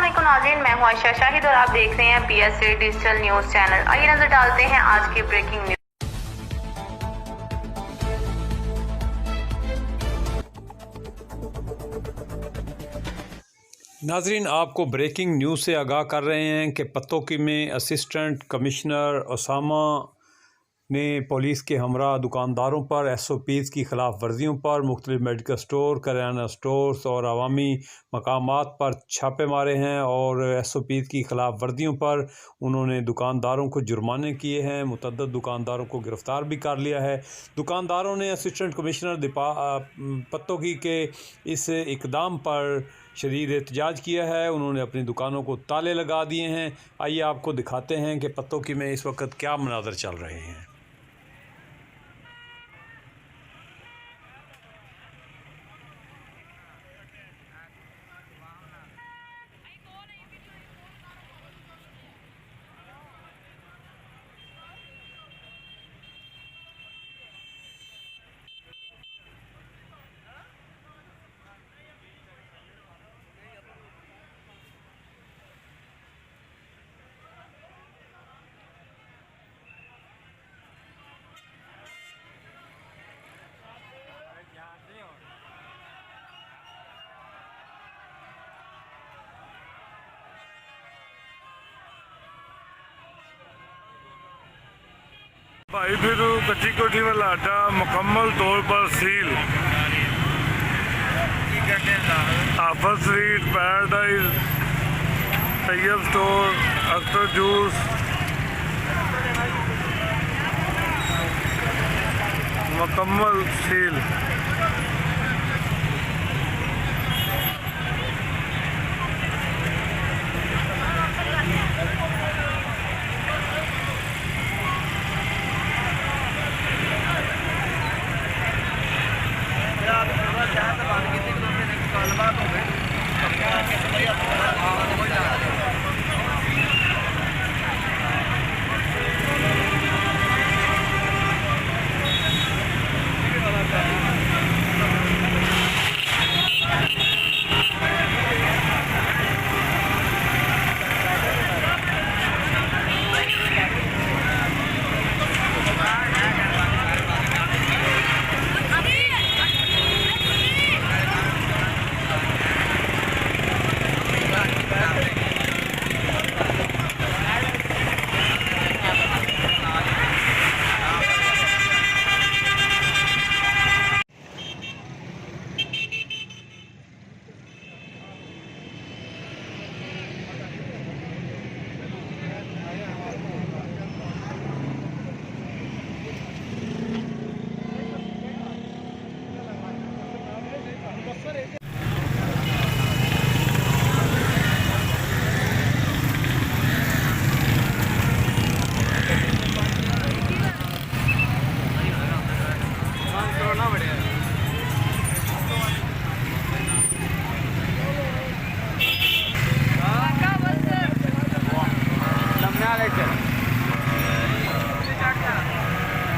अस्सलामुअलैकुम नाज़रीन, मैं हूं आयशा शाहिद और आप देख रहे हैं PSA डिजिटल न्यूज़ चैनल। आइए नजर डालते हैं आज की ब्रेकिंग न्यूज़। नाजरीन, आपको ब्रेकिंग न्यूज़ से आगाह कर रहे हैं कि पत्तोकी में असिस्टेंट कमिश्नर ओसामा ने पुलिस के हमरा दुकानदारों पर SOPs की खिलाफ वर्जियों पर मुख्तलिफ मेडिकल स्टोर, करियाना स्टोर्स और अवामी मकामात पर छापे मारे हैं और SOPs की खिलाफ वर्जियों पर उन्होंने दुकानदारों को जुर्माने किए हैं। मुतअद्दिद दुकानदारों को गिरफ़्तार भी कर लिया है। दुकानदारों ने असिस्टेंट कमिश्नर पत्तोकी के इस इकदाम पर शदीद एहतजाज किया है। उन्होंने अपनी दुकानों को ताले लगा दिए हैं। आइए आपको दिखाते हैं कि पत्तोकी में इस वक्त क्या मनाज़र चल रहे हैं। भाई फिरू कच्ची कोठी वाला अड्डा मुकम्मल तौर पर सील। आफत street, Paradise, Tayyab store, Akhtar juice मुकम्मल सील।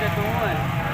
तू है